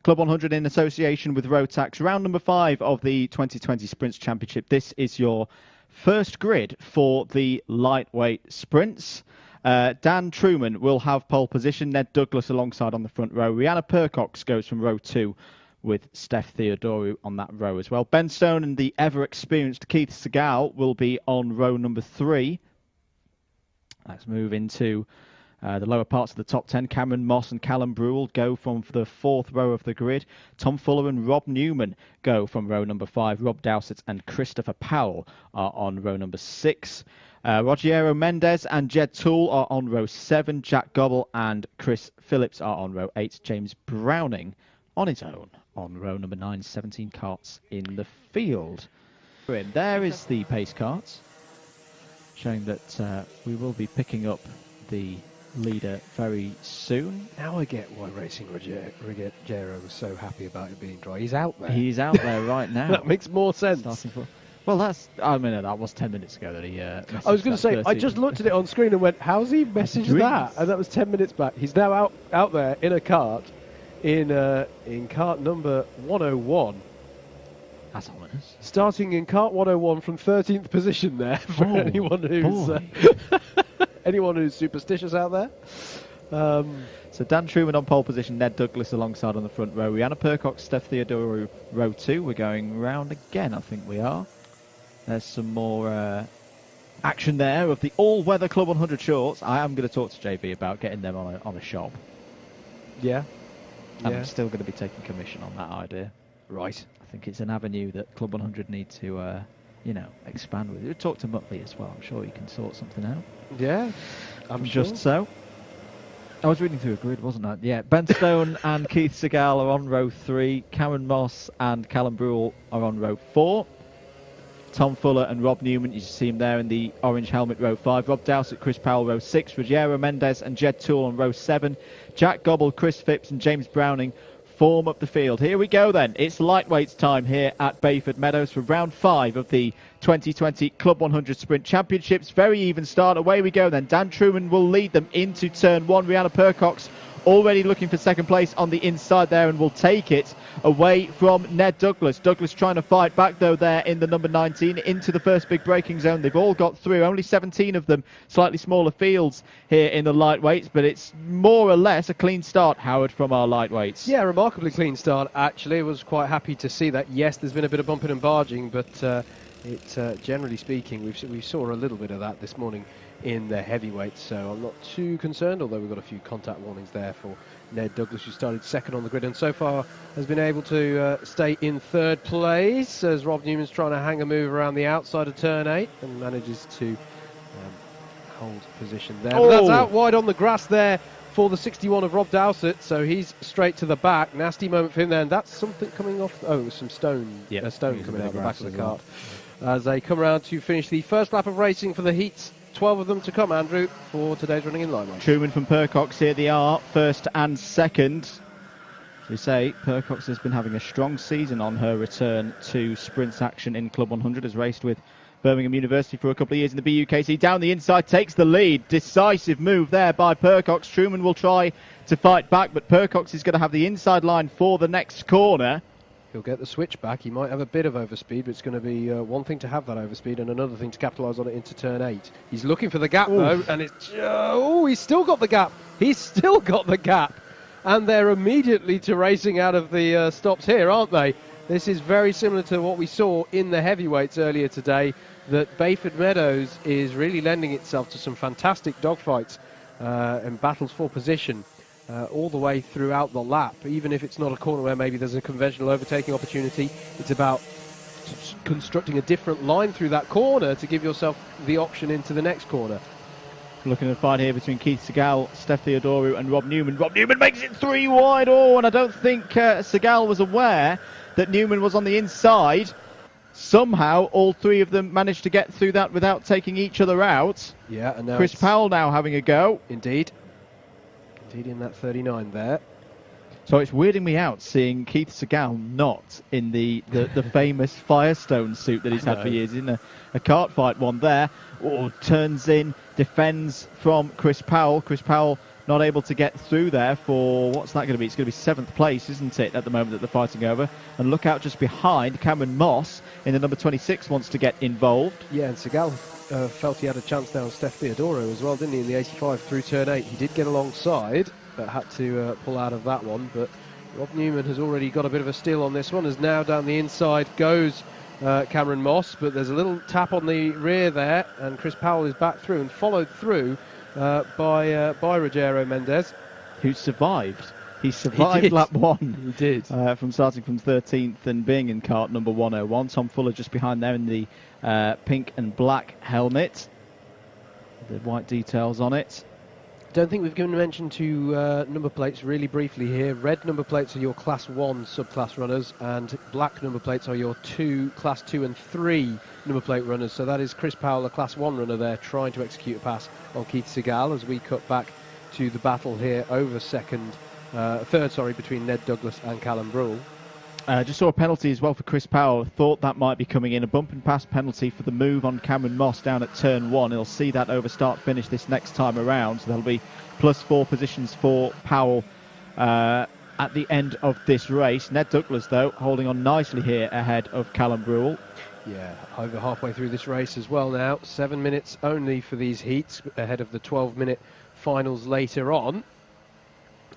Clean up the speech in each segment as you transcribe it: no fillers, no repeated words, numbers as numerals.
Club 100 in association with Rotax. Round number 5 of the 2020 Sprints Championship. This is your first grid for the lightweight sprints. Dan Truman will have pole position. Ned Douglas alongside on the front row. Rihanna Percox goes from row 2 with Steph Theodoru on that row as well. Ben Stone and the ever-experienced Keith Segal will be on row number 3. Let's move into the lower parts of the top 10. Cameron Moss and Callum Brewell go from the 4th row of the grid. Tom Fuller and Rob Newman go from row number 5. Rob Dowsett and Christopher Powell are on row number 6. Rogerio Mendez and Jed Toole are on row 7. Jack Gobble and Chris Phillips are on row 8. James Browning on his own on row number 9. 17 karts in the field. There is the pace karts, showing that we will be picking up the leader very soon. Now I get why Racing Rogerio was so happy about it being dry. He's out there. He's out there right now. That makes more sense. Well, that was 10 minutes ago that he I was going to say, I just looked at it on screen and went, how's he messaged that? And that was 10 minutes back. He's now out there in a kart, in kart number 101. That's ominous. Starting in kart 101 from 13th position there for anyone who's anyone who's superstitious out there. So Dan Truman on pole position, Ned Douglas alongside on the front row. Rihanna Percox, Steph Theodoru, row 2. We're going round again, I think we are. There's some more action there of the all-weather Club 100 shorts. I am going to talk to JB about getting them on a shop. Yeah. And I'm still going to be taking commission on that idea. Right. I think it's an avenue that Club 100 need to, expand with. We'll talk to Muttley as well. I'm sure he can sort something out. Yeah, I'm sure. Just so. I was reading through a grid, wasn't I? Yeah, Ben Stone and Keith Segal are on row 3. Cameron Moss and Callum Brewell are on row 4. Tom Fuller and Rob Newman, you see him there in the orange helmet, row 5. Rob Dowsett, Chris Powell, row 6. Rogerio Mendez and Jed Toole on row 7. Jack Gobble, Chris Phipps and James Browning form up the field. Here we go then. It's lightweights time here at Bayford Meadows for round 5 of the 2020 Club 100 Sprint Championships. Very even start. Away we go then. Dan Truman will lead them into turn 1. Rihanna Percox already looking for second place on the inside there and will take it away from Ned Douglas. Douglas trying to fight back though there in the number 19 into the first big braking zone. They've all got through, only 17 of them, slightly smaller fields here in the lightweights, but it's more or less a clean start, Howard, from our lightweights. Yeah, remarkably clean start actually. I was quite happy to see that. Yes, there's been a bit of bumping and barging, but generally speaking, we saw a little bit of that this morning in the heavyweights, so I'm not too concerned, although we've got a few contact warnings there for Ned Douglas, who started second on the grid and so far has been able to stay in 3rd place as Rob Newman's trying to hang a move around the outside of turn 8 and manages to hold position there. But that's out wide on the grass there for the 61 of Rob Dowsett, so he's straight to the back. Nasty moment for him there, and that's something coming off. Oh, some stone, stone coming out the back of the cart as they come around to finish the first lap of racing for the heats. 12 of them to come, Andrew, for today's running in lightweight. Truman from Percox, here they are, first and second. As we say, Percox has been having a strong season on her return to sprints action in Club 100, has raced with Birmingham University for a couple of years in the BUKC. Down the inside, takes the lead. Decisive move there by Percox. Truman will try to fight back, but Percox is going to have the inside line for the next corner. He'll get the switch back. He might have a bit of overspeed, but it's going to be one thing to have that overspeed and another thing to capitalise on it into turn 8. He's looking for the gap, though, and it's... he's still got the gap. He's still got the gap. And they're immediately to racing out of the stops here, aren't they? This is very similar to what we saw in the heavyweights earlier today, that Bayford Meadows is really lending itself to some fantastic dogfights and battles for position. All the way throughout the lap, even if it's not a corner where maybe there's a conventional overtaking opportunity. It's about constructing a different line through that corner to give yourself the option into the next corner. Looking at the fight here between Keith Segal, Steph Theodoru and Rob Newman. Rob Newman makes it 3 wide. And I don't think Segal was aware that Newman was on the inside. Somehow all 3 of them managed to get through that without taking each other out. Yeah, and now Chris Powell now having a go. Indeed in that 39 there. So it's weirding me out seeing Keith Segal not in the famous Firestone suit that he's had for years. In a kart fight one there. Turns in, defends from Chris Powell. Chris Powell not able to get through there for, what's that going to be? It's going to be 7th place, isn't it, at the moment that they're fighting over. And look out just behind, Cameron Moss in the number 26 wants to get involved. Yeah, and Segal felt he had a chance there on Steph Theodoro as well, didn't he, in the 85 through turn 8. He did get alongside, but had to pull out of that one. But Rob Newman has already got a bit of a steal on this one, as now down the inside goes Cameron Moss, but there's a little tap on the rear there, and Chris Powell is back through and followed through by Rogerio Mendez, who survived. He survived lap 1. He did. From starting from 13th and being in kart number 101. Tom Fuller just behind there in the pink and black helmet. The white details on it. Don't think we've given mention to number plates really briefly here. Red number plates are your Class 1 subclass runners, and black number plates are your Class 2 and 3 number plate runners. So that is Chris Powell, a Class 1 runner there, trying to execute a pass on Keith Segal as we cut back to the battle here over third, between Ned Douglas and Callum Brule. Just saw a penalty as well for Chris Powell. Thought that might be coming in. A bump and pass penalty for the move on Cameron Moss down at turn 1. He'll see that over start finish this next time around. So there'll be +4 positions for Powell at the end of this race. Ned Douglas, though, holding on nicely here ahead of Callum Brule. Yeah, over halfway through this race as well now. 7 minutes only for these heats ahead of the 12-minute finals later on.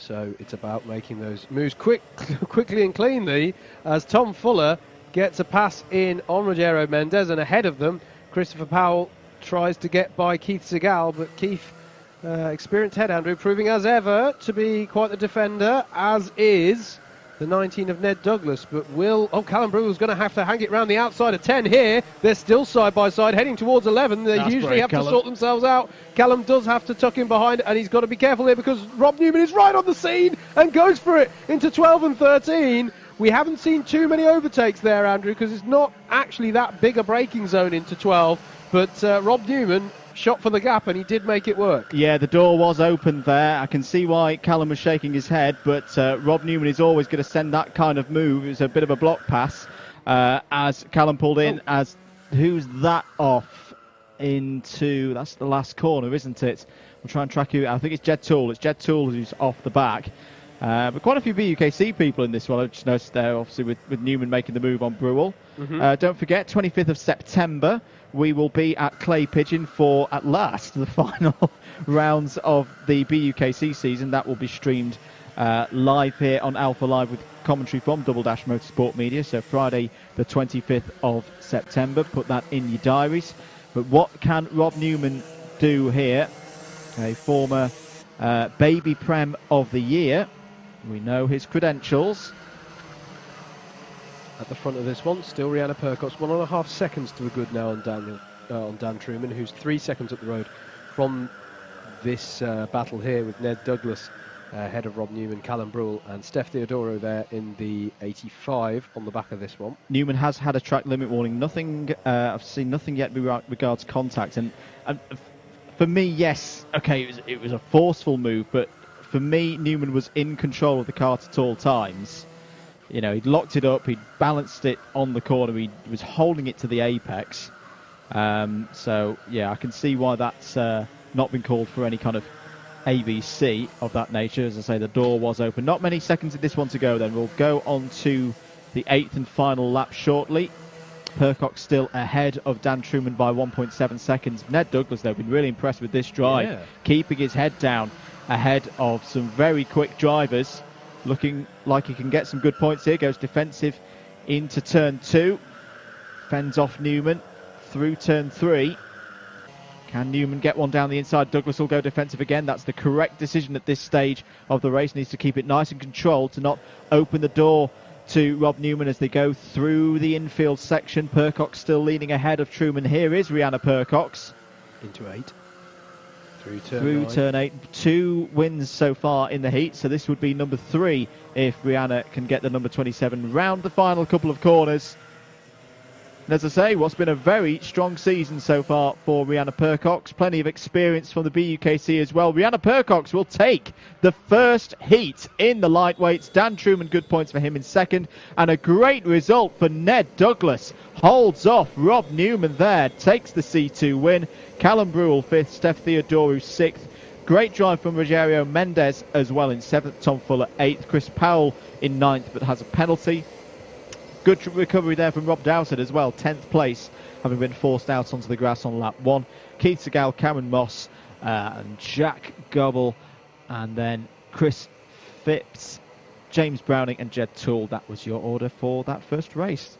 So it's about making those moves quickly and cleanly, as Tom Fuller gets a pass in on Rogerio Mendez, and ahead of them, Christopher Powell tries to get by Keith Segal, but Keith, experienced head, Andrew, proving as ever to be quite the defender, as is the 19 of Ned Douglas. But Callum Brule is going to have to hang it round the outside of 10 here. They're still side by side, heading towards 11. They usually have to sort themselves out. Callum does have to tuck in behind, and he's got to be careful here because Rob Newman is right on the scene and goes for it into 12 and 13. We haven't seen too many overtakes there, Andrew, because it's not actually that big a braking zone into 12. But Rob Newman shot for the gap, and he did make it work. Yeah, the door was open there. I can see why Callum was shaking his head, but Rob Newman is always going to send that kind of move. It was a bit of a block pass as Callum pulled in. As who's that off into? That's the last corner, isn't it? We'll try and track you. I think it's Jed Toole. It's Jed Toole who's off the back. But quite a few BUKC people in this one. I've just noticed there, obviously, with Newman making the move on Brule. Don't forget, 25th of September, we will be at Clay Pigeon for, at last, the final rounds of the BUKC season. That will be streamed live here on Alpha Live with commentary from Double Dash Motorsport Media. So Friday, the 25th of September. Put that in your diaries. But what can Rob Newman do here? A former Baby Prem of the Year. We know his credentials. At the front of this one, still Rihanna Percox, 1.5 seconds to the good now on Dan Truman, who's 3 seconds up the road from this battle here with Ned Douglas ahead of Rob Newman, Callum Brule and Steph Theodoro there in the 85 on the back of this one. Newman has had a track limit warning. Nothing, I've seen nothing yet regards contact. And for me, yes, okay, it was a forceful move, but for me, Newman was in control of the kart at all times. You know, he'd locked it up, he'd balanced it on the corner, he was holding it to the apex. So, yeah, I can see why that's not been called for any kind of ABC of that nature. As I say, the door was open. Not many seconds in this one to go then. We'll go on to the 8th and final lap shortly. Percox still ahead of Dan Truman by 1.7 seconds. Ned Douglas, though, been really impressed with this drive. Keeping his head down ahead of some very quick drivers. Looking like he can get some good points here. Goes defensive into turn 2. Fends off Newman through turn 3. Can Newman get one down the inside? Douglas will go defensive again. That's the correct decision at this stage of the race. Needs to keep it nice and controlled to not open the door to Rob Newman as they go through the infield section. Percox still leading ahead of Truman. Here is Rihanna Percox. Into 8. Through turn 8. 2 wins so far in the heat, so this would be number 3 if Rihanna can get the number 27 round the final couple of corners. And as I say, what's been a very strong season so far for Rihanna Percox. Plenty of experience from the BUKC as well. Rihanna Percox will take the first heat in the lightweights. Dan Truman, good points for him in second. And a great result for Ned Douglas. Holds off Rob Newman there. Takes the C2 win. Callum Brule 5th. Steph Theodoro 6th. Great drive from Rogerio. Mendes as well in 7th. Tom Fuller 8th. Chris Powell in 9th, but has a penalty. Good recovery there from Rob Dowsett as well. 10th place, having been forced out onto the grass on lap 1. Keith Segal, Cameron Moss, and Jack Gobble, and then Chris Phipps, James Browning and Jed Toole. That was your order for that first race.